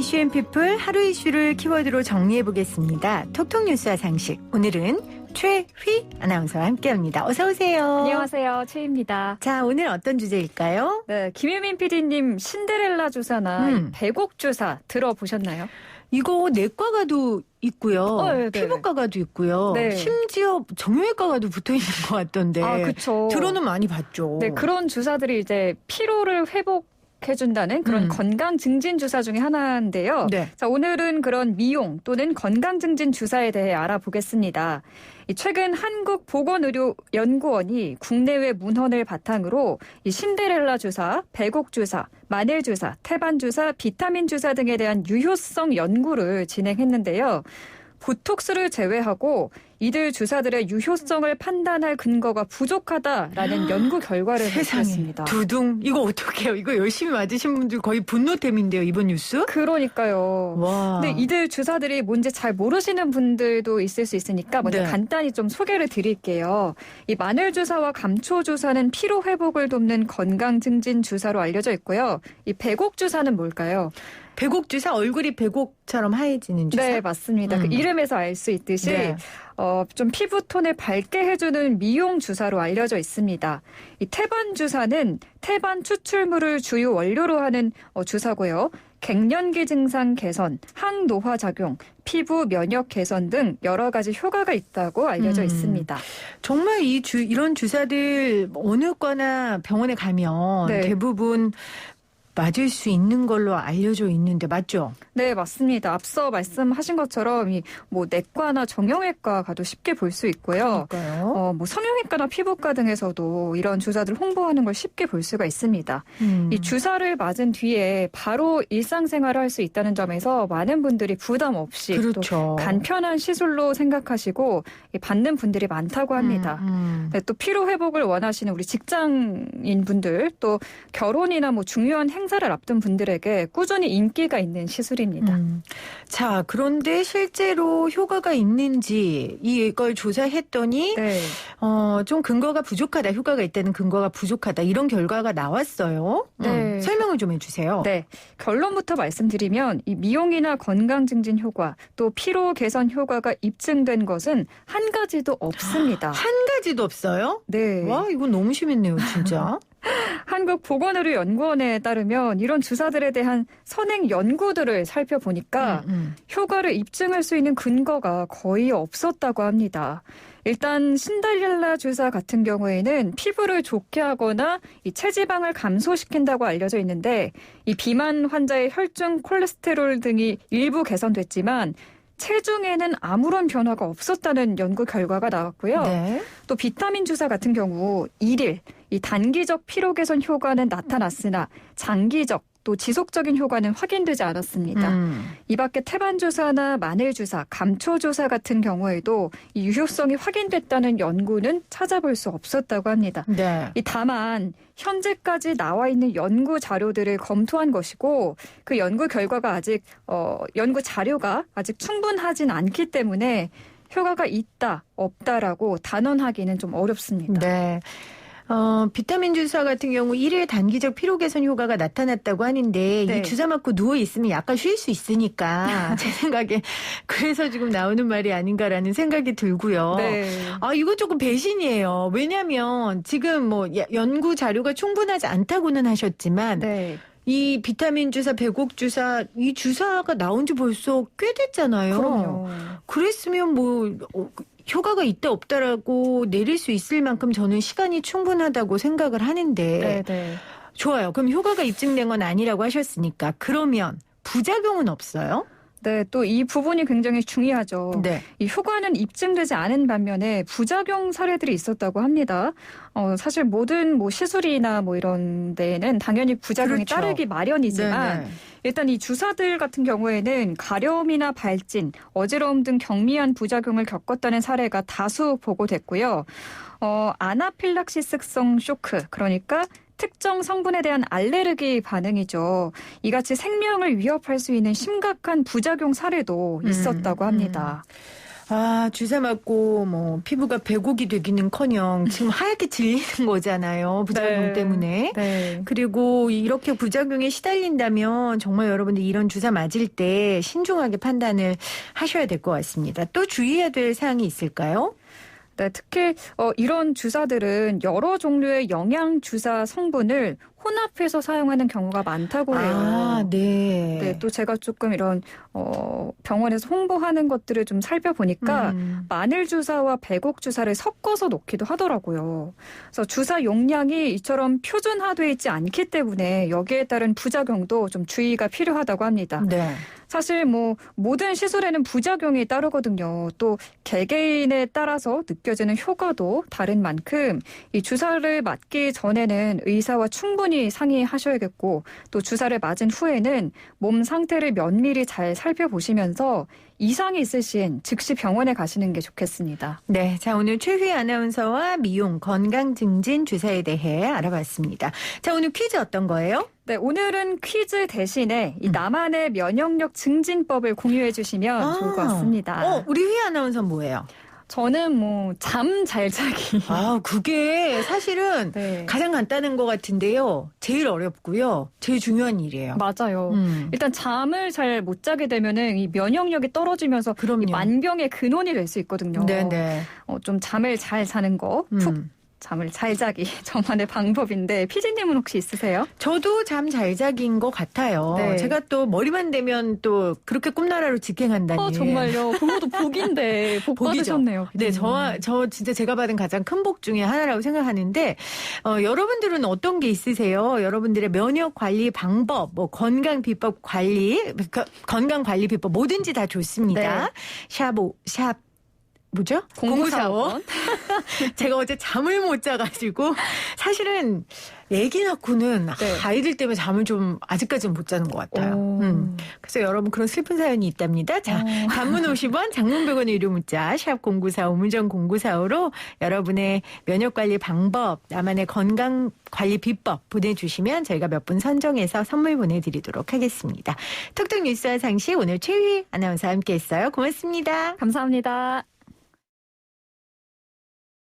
이슈 앤 피플 하루 이슈를 키워드로 정리해보겠습니다. 톡톡 뉴스와 상식. 오늘은 최휘 아나운서와 함께합니다. 어서 오세요. 안녕하세요. 최희입니다. 자, 오늘 어떤 주제일까요? 네, 김유민 PD님 신데렐라 주사나 배곡 주사 들어보셨나요? 이거 내과가도 있고요. 네. 피부과가도 있고요. 네. 심지어 정형외과가도 붙어있는 것 같던데. 아, 그렇죠. 들어는 많이 봤죠. 네, 그런 주사들이 이제 피로를 회복해준다는 그런 건강 증진 주사 중에 하나인데요. 네. 자, 오늘은 그런 미용 또는 건강 증진 주사에 대해 알아보겠습니다. 최근 한국보건의료연구원이 국내외 문헌을 바탕으로 이 신데렐라 주사, 배곡 주사, 마늘 주사, 태반 주사, 비타민 주사 등에 대한 유효성 연구를 진행했는데요. 보톡스를 제외하고 이들 주사들의 유효성을 판단할 근거가 부족하다라는 연구 결과를 발표했습니다. 두둥. 이거 어떡해요? 이거 열심히 맞으신 분들 거의 분노템인데요, 이번 뉴스? 그러니까요. 와. 근데 이들 주사들이 뭔지 잘 모르시는 분들도 있을 수 있으니까 먼저 네. 간단히 좀 소개를 드릴게요. 이 마늘 주사와 감초 주사는 피로 회복을 돕는 건강 증진 주사로 알려져 있고요. 이 배곡 주사는 뭘까요? 배곡 주사, 얼굴이 배곡처럼 하얘지는 주사? 네, 맞습니다. 그 이름에서 알 수 있듯이 네. 좀 피부톤을 밝게 해주는 미용 주사로 알려져 있습니다. 이 태반 주사는 태반 추출물을 주요 원료로 하는 주사고요. 갱년기 증상 개선, 항노화 작용, 피부 면역 개선 등 여러 가지 효과가 있다고 알려져 있습니다. 정말 이런 주사들 어느 과나 병원에 가면 네. 대부분 맞을 수 있는 걸로 알려져 있는데 맞죠? 네, 맞습니다. 앞서 말씀하신 것처럼 뭐 내과나 정형외과 가도 쉽게 볼 수 있고요. 그러니까요. 뭐 성형외과나 피부과 등에서도 이런 주사들 홍보하는 걸 쉽게 볼 수가 있습니다. 이 주사를 맞은 뒤에 바로 일상생활을 할 수 있다는 점에서 많은 분들이 부담 없이 그렇죠. 또 간편한 시술로 생각하시고 받는 분들이 많다고 합니다. 네, 또 피로 회복을 원하시는 우리 직장인 분들 또 결혼이나 뭐 중요한 행사를 앞둔 분들에게 꾸준히 인기가 있는 시술입니다. 자, 그런데 실제로 효과가 있는지 이걸 조사했더니 네. 좀 근거가 부족하다. 효과가 있다는 근거가 부족하다. 이런 결과가 나왔어요. 네. 설명을 좀 해주세요. 네. 결론부터 말씀드리면 이 미용이나 건강 증진 효과 또 피로 개선 효과가 입증된 것은 한 가지도 없습니다. 한 가지도 없어요? 네. 와, 이거 너무 심했네요, 진짜. 한국보건의료연구원에 따르면 이런 주사들에 대한 선행 연구들을 살펴보니까 효과를 입증할 수 있는 근거가 거의 없었다고 합니다. 일단 신데렐라 주사 같은 경우에는 피부를 좋게 하거나 이 체지방을 감소시킨다고 알려져 있는데 이 비만 환자의 혈중 콜레스테롤 등이 일부 개선됐지만 체중에는 아무런 변화가 없었다는 연구 결과가 나왔고요. 네. 또 비타민 주사 같은 경우 일일 이 단기적 피로 개선 효과는 나타났으나 장기적 또 지속적인 효과는 확인되지 않았습니다. 이 밖에 태반 주사나 마늘 주사, 감초 주사 같은 경우에도 이 유효성이 확인됐다는 연구는 찾아볼 수 없었다고 합니다. 네. 다만 현재까지 나와 있는 연구 자료들을 검토한 것이고 그 연구 결과가 아직 연구 자료가 아직 충분하진 않기 때문에 효과가 있다, 없다라고 단언하기는 좀 어렵습니다. 네. 비타민 주사 같은 경우 1일 단기적 피로 개선 효과가 나타났다고 하는데 네. 이 주사 맞고 누워 있으면 약간 쉴 수 있으니까 제 생각에 그래서 지금 나오는 말이 아닌가라는 생각이 들고요. 네. 이거 조금 배신이에요. 왜냐하면 지금 뭐 연구 자료가 충분하지 않다고는 하셨지만 네. 이 비타민 주사, 배곡 주사 이 주사가 나온 지 벌써 꽤 됐잖아요. 그럼요. 그랬으면 뭐 효과가 있다 없다라고 내릴 수 있을 만큼 저는 시간이 충분하다고 생각을 하는데 네. 좋아요. 그럼 효과가 입증된 건 아니라고 하셨으니까 그러면 부작용은 없어요? 네, 또 이 부분이 굉장히 중요하죠. 네. 이 효과는 입증되지 않은 반면에 부작용 사례들이 있었다고 합니다. 사실 모든 뭐 시술이나 뭐 이런 데에는 당연히 부작용이 그렇죠. 따르기 마련이지만 네네. 일단 이 주사들 같은 경우에는 가려움이나 발진, 어지러움 등 경미한 부작용을 겪었다는 사례가 다수 보고됐고요. 아나필락시스성 쇼크, 그러니까 특정 성분에 대한 알레르기 반응이죠. 이같이 생명을 위협할 수 있는 심각한 부작용 사례도 있었다고 합니다. 주사 맞고 뭐 피부가 백옥이 되기는커녕 지금 하얗게 질리는 거잖아요. 부작용 네. 때문에. 네. 그리고 이렇게 부작용에 시달린다면 정말 여러분들 이런 주사 맞을 때 신중하게 판단을 하셔야 될 것 같습니다. 또 주의해야 될 사항이 있을까요? 네, 특히 이런 주사들은 여러 종류의 영양 주사 성분을 혼합해서 사용하는 경우가 많다고 해요. 네. 네, 또 제가 조금 이런 병원에서 홍보하는 것들을 좀 살펴보니까 마늘 주사와 백옥 주사를 섞어서 놓기도 하더라고요. 그래서 주사 용량이 이처럼 표준화되어 있지 않기 때문에 여기에 따른 부작용도 좀 주의가 필요하다고 합니다. 네. 사실 뭐 모든 시술에는 부작용이 따르거든요. 또 개개인에 따라서 느껴지는 효과도 다른 만큼 이 주사를 맞기 전에는 의사와 충분히 상의하셔야겠고 또 주사를 맞은 후에는 몸 상태를 면밀히 잘 살펴보시면서 이상이 있을 시엔 즉시 병원에 가시는 게 좋겠습니다. 네, 자 오늘 최휘 아나운서와 미용 건강 증진 주사에 대해 알아봤습니다. 자 오늘 퀴즈 어떤 거예요? 네, 오늘은 퀴즈 대신에 이 나만의 면역력 증진법을 공유해 주시면 좋을 것 같습니다. 우리 휘 아나운서 뭐예요? 저는 뭐 잠 잘 자기. 그게 사실은 네. 가장 간단한 것 같은데요. 제일 어렵고요. 제일 중요한 일이에요. 맞아요. 일단 잠을 잘 못 자게 되면은 이 면역력이 떨어지면서 그럼요. 이 만병의 근원이 될 수 있거든요. 네네. 좀 잠을 잘 자는 거, 푹 잠을 잘 자기 저만의 방법인데 피디님은 혹시 있으세요? 저도 잠 잘 자기인 것 같아요. 네. 제가 또 머리만 대면 또 그렇게 꿈나라로 직행한다니. 정말요. 그것도 복인데 복 복이죠. 받으셨네요. 네, 저 진짜 제가 받은 가장 큰 복 중에 하나라고 생각하는데 여러분들은 어떤 게 있으세요? 여러분들의 면역 관리 방법, 뭐 건강 비법 관리, 건강 관리 비법 뭐든지 다 좋습니다. 샵 뭐죠? 0945. 제가 어제 잠을 못 자가지고 사실은 애기 낳고는 아이들 때문에 잠을 좀 아직까지는 못 자는 것 같아요. 그래서 여러분 그런 슬픈 사연이 있답니다. 자, 단문 50원, 장문 100원의 유료 문자 샵 0945 문전 0945로 여러분의 면역관리 방법, 나만의 건강관리 비법 보내주시면 저희가 몇 분 선정해서 선물 보내드리도록 하겠습니다. 톡톡 뉴스와 상식 오늘 최휘 아나운서와 함께했어요. 고맙습니다. 감사합니다.